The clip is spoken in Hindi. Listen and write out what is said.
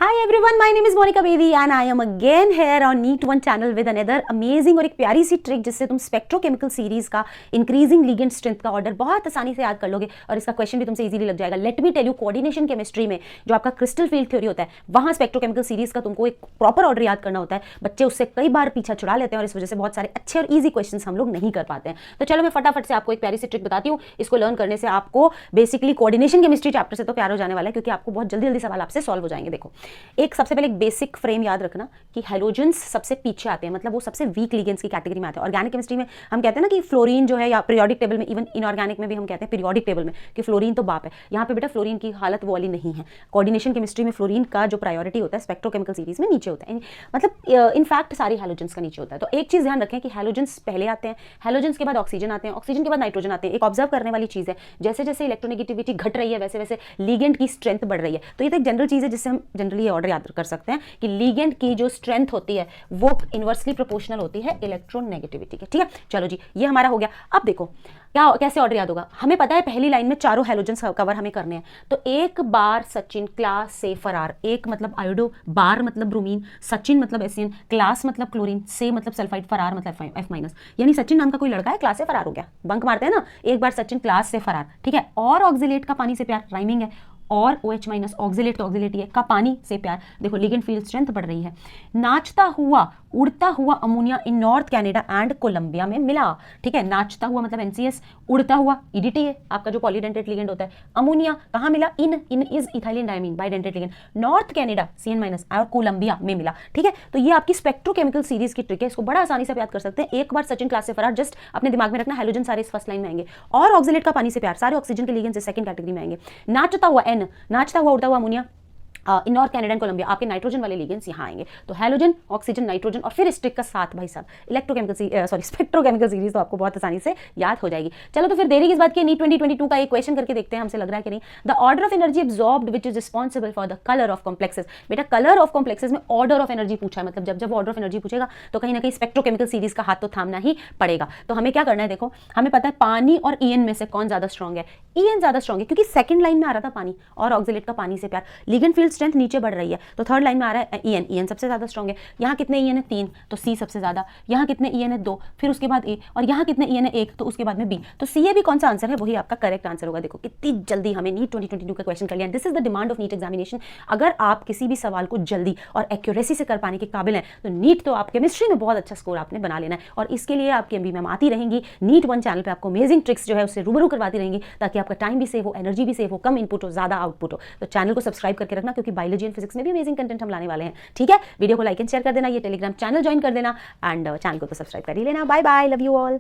Hi everyone, my name is Monica Bedi and I am again here on NEET 1 channel with another amazing और एक प्यारी सी ट्रिक जिससे तुम स्पेक्ट्रोकेमिकल सीरीज का इंक्रीजिंग लिगेंड स्ट्रेंथ का ऑर्डर बहुत आसानी से याद कर लोगे और इसका क्वेश्चन भी तुमसे इजीली लग जाएगा। Let me tell you, coordination chemistry में जो आपका क्रिस्टल फील्ड थ्योरी होता है वहां स्पेक्ट्रोकेमिकल सीरीज का तुमको एक प्रॉपर ऑर्डर याद करना होता है। बच्चे उससे कई बार पीछा छुड़ा लेते हैं और इस वजह से बहुत सारे अच्छे और ईजी क्वेश्चन हम लोग नहीं कर पाते हैं। तो चलो मैं फटाफट से आपको एक प्यारी सी ट्रिक बताती हूँ। इसको लर्न करने से आपको बेसिकली कोऑर्डिनेशन केमिस्ट्री चैप्टर से तो प्यार हो जाने वाला है क्योंकि आपको बहुत जल्दी जल्दी सवाल आपसे सॉल्व हो जाएंगे। देखो, एक सबसे पहले एक बेसिक फ्रेम याद रखना कि हैलोजेंस सबसे पीछे आते हैं, मतलब वो सबसे वीक लिगेंड्स की कैटेगरी में आते हैं। ऑर्गेनिक केमिस्ट्री में हम कहते हैं ना कि फ्लोरीन जो है, या पीरियोडिक टेबल में, इवन इनऑर्गेनिक में भी हम कहते हैं पीरियोडिक टेबल में कि फ्लोरीन तो बाप है। यहाँ पे बेटा फ्लोरीन की हालत वो वाली नहीं है। कोऑर्डिनेशन केमिस्ट्री में फ्लोरीन का जो प्रायोरिटी होता है स्पेक्ट्रोकेमिकल सीरीज में नीचे होता है, मतलब इनफैक्ट सारी हैलोजेंस का नीचे होता है। तो एक चीज ध्यान रखें कि हैलोजेंस पहले आते हैं, हैलोजेंस के बाद ऑक्सीजन आते हैं, ऑक्सीजन के बाद नाइट्रोजन आते हैं। एक ऑब्जर्व करने वाली चीज है, जैसे जैसे इलेक्ट्रोनेगेटिविटी घट रही है वैसे वैसे लिगेंड की स्ट्रेंथ बढ़ रही है। तो ये तो एक जनरल चीज है जिससे हम जनरली ऑर्डर याद कर सकते हैं कि लिगेंड की जो स्ट्रेंथ होती है वो इनवर्सली प्रोपोर्शनल होती है इलेक्ट्रोनेगेटिविटी के। ठीक है, चलो जी, ये हमारा हो गया। अब देखो क्या कैसे ऑर्डर याद होगा। हमें पता है पहली लाइन में चारों हैलोजेंस कवर हमें करने हैं। तो एक बार सचिन क्लास से फरार, एक मतलब आयोडो, बार मतलब ब्रोमीन, सचिन मतलब एसियन, क्लास मतलब क्लोरीन, से मतलब सल्फाइड, फरार मतलब F-, यानी सचिन नाम का कोई लड़का है, क्लास से फरार हो गया। बंक मारते हैं ना, एक बार सचिन क्लास से फरार। ठीक है, और ऑक्सिलेट का पानी से प्यार, राइमिंग है, और OH- ऑक्सिलेट तो ऑक्सिलेट है, का पानी से प्यार। देखो लिगेंड फील्ड स्ट्रेंथ बढ़ रही है। नाचता हुआ उड़ता हुआ ammonia in north Canada and Colombia में मिला। ठीक है, नाचता हुआ मतलब NCS, उड़ता हुआ EDTA है आपका जो पॉलीडेंटेट लिगेंड होता है। अमोनिया कहाँ मिला? En is ethylene diamine bidentate ligand, नॉर्थ कनाडा CN- और कोलंबिया में मिला। ठीक है, तो ये आपकी स्पेक्ट्रोकेमिकल सीरीज की ट्रिक है, इसको बड़ा आसानी से याद कर सकते हैं। एक बार सचिन क्लास से फरार, जस्ट अपने दिमाग में रखना, हैलोजन सारे इस फर्स्ट लाइन में आएंगे, और ऑक्सिलेट का पानी से प्यार सारे ऑक्सीजन के लिगेंड से सेकंड कैटेगरी में आएंगे। नाचता हुआ N, नाचता हुआ उड़ता हुआ ammonia in north Canada and Colombia, आपके नाइट्रोजन वाले लिगेंड्स यहाँ आएंगे। तो हैलोजन, ऑक्सीजन, नाइट्रोजन और फिर इस ट्रिक का साथ भाई साहब इलेक्ट्रोकेमिकल स्पेक्ट्रोकेमिकल सीरीज तो आपको बहुत आसानी से याद हो जाएगी। चलो तो फिर देरी किस बात की, NEET 2022 का एक क्वेश्चन करके देखते हैं, हमसे लग रहा है कि नहीं। The order of energy absorbed which is responsible for the colour of complexes. बेटा कलर ऑफ कॉम्प्लेक्सेस में ऑर्डर ऑफ एनर्जी पूछा है, मतलब जब जब ऑर्डर ऑफ एनर्जी पूछेगा तो कहीं ना कहीं स्पेक्ट्रोकेमिकल सीरीज का हाथ तो थामना ही पड़ेगा। तो हमें क्या करना है, देखो हमें पता है पानी और EN में से कौन ज्यादा स्ट्रॉन्ग है। EN ज्यादा स्ट्रॉन्ग है क्योंकि सेकंड लाइन में आ रहा था पानी और ऑक्सिलेट का पानी से प्यार, लिगेंड फील्ड स्ट्रेंथ नीचे बढ़ रही है। तो थर्ड लाइन में आ रहा है EN सबसे ज्यादा स्ट्रॉन्ग है। यहाँ कितने EN है? 3, तो C सबसे ज्यादा। यहाँ कितने EN है? 2, फिर उसके बाद A, और यहाँ कितने EN है? 1, तो उसके बाद में B। तो CA भी कौन सा आंसर है? वही आपका करेक्ट आंसर होगा। देखो कितनी जल्दी हमें NEET 2022 का क्वेश्चन कर लिया। This is the demand of NEET examination. अगर आप किसी भी सवाल को जल्दी और एक्यूरेसी से कर पाने के काबिल हैं तो NEET तो आप केमिस्ट्री में बहुत अच्छा स्कोर आपने बना लेना है। और इसके लिए आपकी MB मैम आती रहेंगी NEET 1 चैनल पर, आपको अमेजिंग ट्रिक्स जो है उससे रूबरू करवाती रहेंगी ताकि आपका टाइम भी सेव हो, एनर्जी भी सेव हो, कम इनपुट हो, ज्यादा आउटपुट हो। तो चैनल को सब्सक्राइब करके रखना क्योंकि बायोलॉजी एंड फिजिक्स में भी अमेजिंग कंटेंट हम लाने वाले हैं। ठीक है, वीडियो को लाइक एंड शेयर कर देना, ये टेलीग्राम चैनल ज्वाइन कर देना एंड चैनल को तो सब्सक्राइब कर ही लेना। Bye bye, love you all.